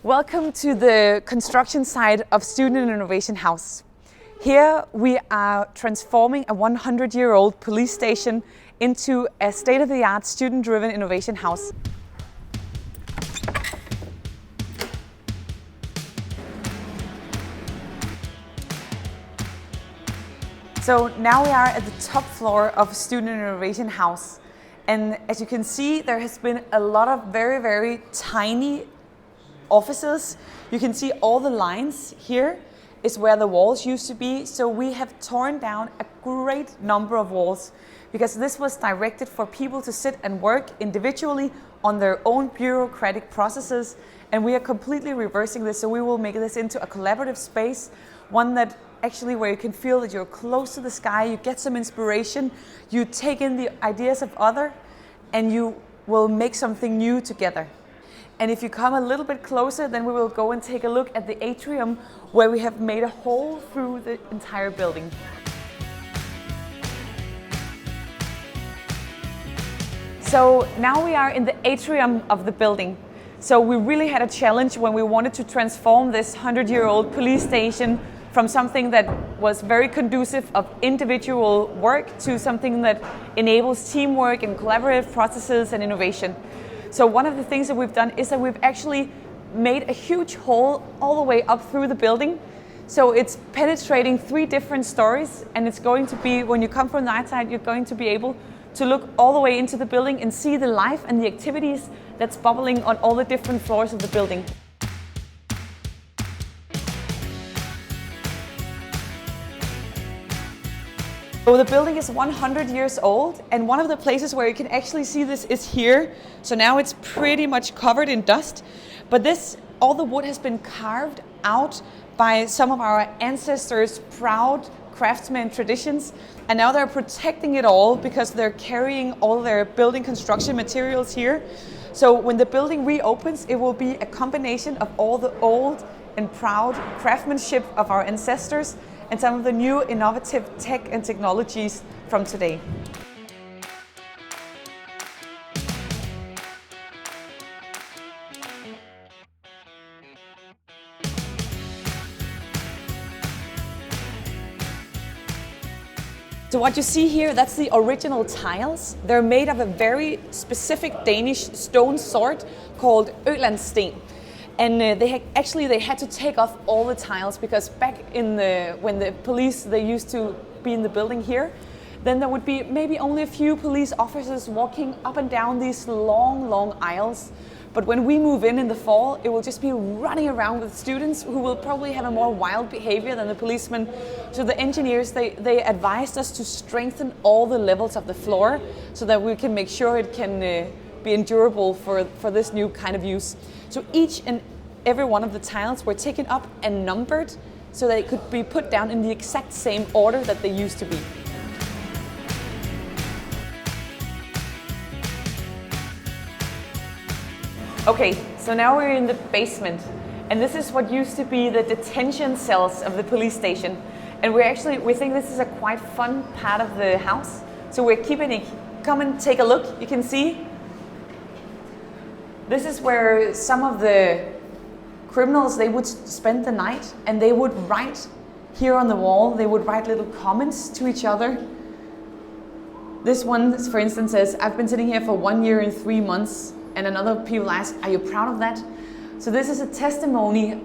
Welcome to the construction site of Student Innovation House. Here we are transforming a 100-year-old police station into a state-of-the-art student-driven innovation house. So now we are at the top floor of Student Innovation House. And as you can see, there has been a lot of very tiny offices. You can see all the lines here is where the walls used to be. So we have torn down a great number of walls because this was directed for people to sit and work individually on their own bureaucratic processes. And we are completely reversing this. So we will make this into a collaborative space, one that actually where you can feel that you're close to the sky, you get some inspiration, you take in the ideas of others, and you will make something new together. And if you come a little bit closer, then we will go and take a look at the atrium where we have made a hole through the entire building. So now we are in the atrium of the building. So we really had a challenge when we wanted to transform this 100-year-old police station from something that was very conducive of individual work to something that enables teamwork and collaborative processes and innovation. So one of the things that we've done is that we've actually made a huge hole all the way up through the building. So it's penetrating 3 different stories, and it's going to be, when you come from the outside, you're going to be able to look all the way into the building and see the life and the activities that's bubbling on all the different floors of the building. So the building is 100 years old, and one of the places where you can actually see this is here. So now it's pretty much covered in dust, but all the wood has been carved out by some of our ancestors' proud craftsman traditions, and now they're protecting it all because they're carrying all their building construction materials here. So when the building reopens, it will be a combination of all the old and proud craftsmanship of our ancestors and some of the new innovative tech and technologies from today. So what you see here, that's the original tiles. They're made of a very specific Danish stone sort called Ølandsten. And they had to take off all the tiles because back when the police, they used to be in the building here, then there would be maybe only a few police officers walking up and down these long aisles. But when we move in the fall, it will just be running around with students who will probably have a more wild behavior than the policemen. So the engineers, they advised us to strengthen all the levels of the floor so that we can make sure it can be endurable for this new kind of use. So each and every one of the tiles were taken up and numbered so that it could be put down in the exact same order that they used to be. Okay, so now we're in the basement, and this is what used to be the detention cells of the police station. And we think this is a quite fun part of the house. So we're keeping it. Come and take a look. You can see this is where some of the criminals, they would spend the night, and they would write here on the wall, they would write little comments to each other. This one, for instance, says, "I've been sitting here for 1 year and 3 months." And another people ask, "Are you proud of that?" So this is a testimony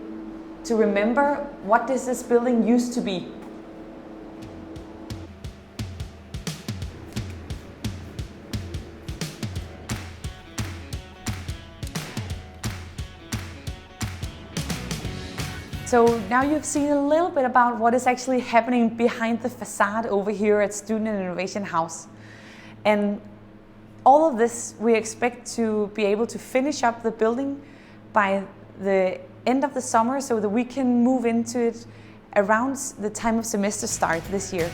to remember what this building used to be. So now you've seen a little bit about what is actually happening behind the facade over here at Student Innovation House. And all of this we expect to be able to finish up the building by the end of the summer so that we can move into it around the time of semester start this year.